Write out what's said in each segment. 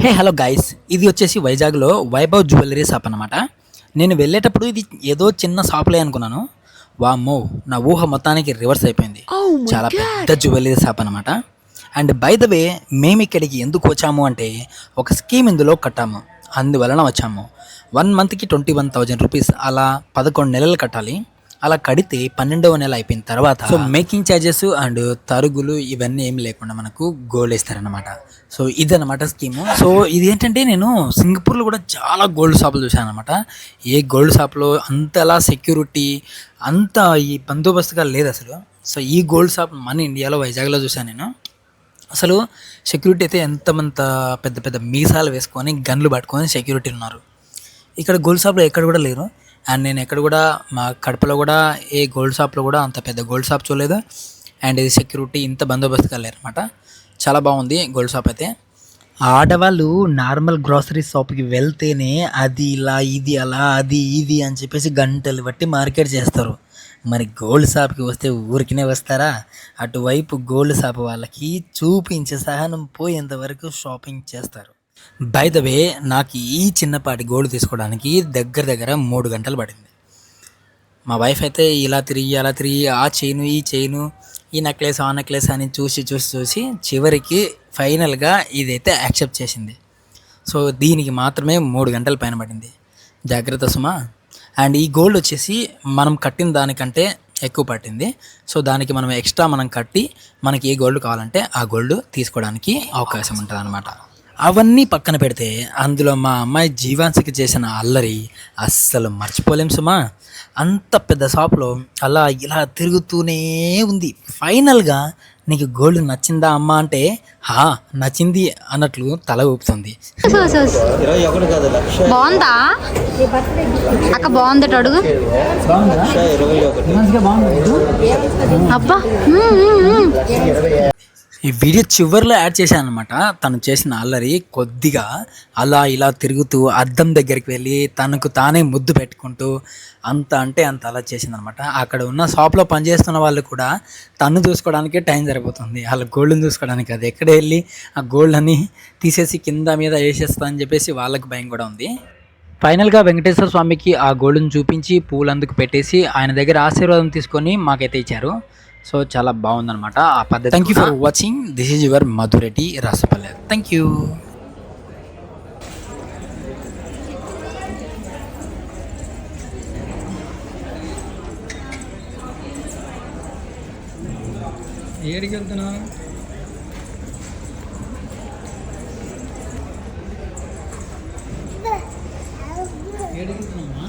Hey hello guys, ఇది వచ్చేసి వైజాగ్లో వైభవ్ జ్యువెలరీ షాప్ అనమాట. నేను వెళ్ళేటప్పుడు ఇది ఏదో చిన్న షాప్లే అనుకున్నాను. వామ్మో, నా ఊహ మొత్తానికి రివర్స్ అయిపోయింది. Oh my చాలా god! పెద్ద జ్యువెలరీ షాప్ అనమాట. అండ్ బై ద వే, మేము ఇక్కడికి ఎందుకు వచ్చాము అంటే ఒక స్కీమ్ ఇందులో కట్టాము, అందువలన వచ్చాము. 1 మంత్కి 21,000 రూపీస్, అలా 11 నెలలు కట్టాలి. అలా కడితే 12వ నెల అయిపోయిన తర్వాత సో మేకింగ్ ఛార్జెస్ అండ్ తరుగులు ఇవన్నీ ఏమి లేకుండా మనకు గోల్డ్ ఇస్తారనమాట. సో ఇదనమాట స్కీము. సో ఇది ఏంటంటే, నేను సింగపూర్లో కూడా చాలా గోల్డ్ షాపులు చూశాను అనమాట. ఏ గోల్డ్ షాప్లో అంతలా సెక్యూరిటీ అంత ఈ బందోబస్తుగా లేదు అసలు. సో ఈ గోల్డ్ షాప్ మన ఇండియాలో వైజాగ్లో చూశాను నేను. అసలు సెక్యూరిటీ అయితే ఎంతమంత పెద్ద పెద్ద మీసాలు వేసుకొని గన్లు పట్టుకొని సెక్యూరిటీ ఉన్నారు. ఇక్కడ గోల్డ్ షాప్లో ఎక్కడ కూడా లేరు. అండ్ నేను ఎక్కడ కూడా మా కడపలో కూడా ఏ గోల్డ్ షాప్లో కూడా అంత పెద్ద గోల్డ్ షాప్ చూడలేదు. అండ్ ఇది సెక్యూరిటీ ఇంత బందోబస్తుగా లేరు అనమాట. చాలా బాగుంది గోల్డ్ షాప్ అయితే. ఆడవాళ్ళు నార్మల్ గ్రాసరీ షాప్కి వెళ్తేనే అది ఇలా ఇది అలా అది ఇది అని చెప్పేసి గంటలు బట్టి మార్కెట్ చేస్తారు. మరి గోల్డ్ షాప్కి వస్తే ఊరికినే వస్తారా? అటువైపు గోల్డ్ షాప్ వాళ్ళకి చూపించే సహనం పోయేంత వరకు షాపింగ్ చేస్తారు. బై ద వే, నాకు ఈ చిన్నపాటి గోల్డ్ తీసుకోవడానికి దగ్గర దగ్గర 3 గంటలు పడింది. మా వైఫ్ అయితే ఇలా తిరిగి అలా తిరిగి ఆ చైను ఈ చైను ఈ నెక్లెస్ ఆ నెక్లెస్ అని చూసి చూసి చూసి చివరికి ఫైనల్గా ఇదైతే యాక్సెప్ట్ చేసింది. సో దీనికి మాత్రమే 3 గంటల పైన పడింది. జాగ్రత్త సుమా. అండ్ ఈ గోల్డ్ వచ్చేసి మనం కట్టిన దానికంటే ఎక్కువ పట్టింది. సో దానికి మనం ఎక్స్ట్రా కట్టి మనకి ఏ గోల్డ్ కావాలంటే ఆ గోల్డ్ తీసుకోవడానికి అవకాశం ఉంటుంది అనమాట. అవన్నీ పక్కన పెడితే అందులో మా అమ్మాయి జీవాన్సికి చేసిన అల్లరి అస్సలు మర్చిపోలేం సుమా. అంత పెద్ద షాప్లో అలా ఇలా తిరుగుతూనే ఉంది. ఫైనల్గా నీకు గోల్డ్ నచ్చిందా అమ్మ అంటే హా నచ్చింది అన్నట్లు తల ఊపుతుంది. బాగుందా అక్క? బాగుంది అడుగు. అబ్బా ఈ వీడియో చివరిలో యాడ్ చేశాను అనమాట. తను చేసిన అల్లరి కొద్దిగా అలా ఇలా తిరుగుతూ అద్దం దగ్గరికి వెళ్ళి తనకు తానే ముద్దు పెట్టుకుంటూ అంత అంటే అంత అలా చేసింది అనమాట. అక్కడ ఉన్న షాప్లో పనిచేస్తున్న వాళ్ళు కూడా తను చూసుకోవడానికే టైం సరిపోతుంది, వాళ్ళ గోల్డ్ని చూసుకోవడానికి. అది ఎక్కడ వెళ్ళి ఆ గోల్డ్ అని తీసేసి కింద మీద వేసేస్తా అని చెప్పేసి వాళ్ళకి భయం కూడా ఉంది. ఫైనల్గా వెంకటేశ్వర స్వామికి ఆ గోల్డ్ని చూపించి పూలందుకు పెట్టేసి ఆయన దగ్గర ఆశీర్వాదం తీసుకొని మాకైతే ఇచ్చారు. సో చాలా బాగుందన్నమాట ఆ పద్ధతి. Thank you for watching. This is your Madhu Reddy Rasapalle. Thank you. ఏడికి వెళ్తున్నావు? ఏడికి వెళ్తున్నావా?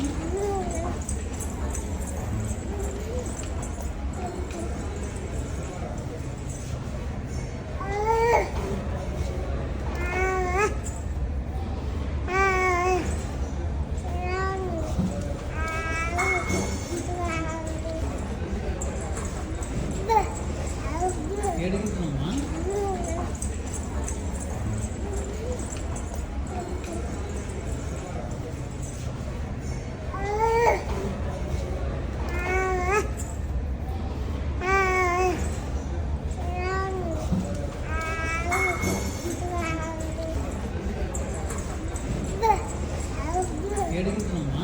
ఏడుగుతున్నామా? ఏడుగుతున్నామా?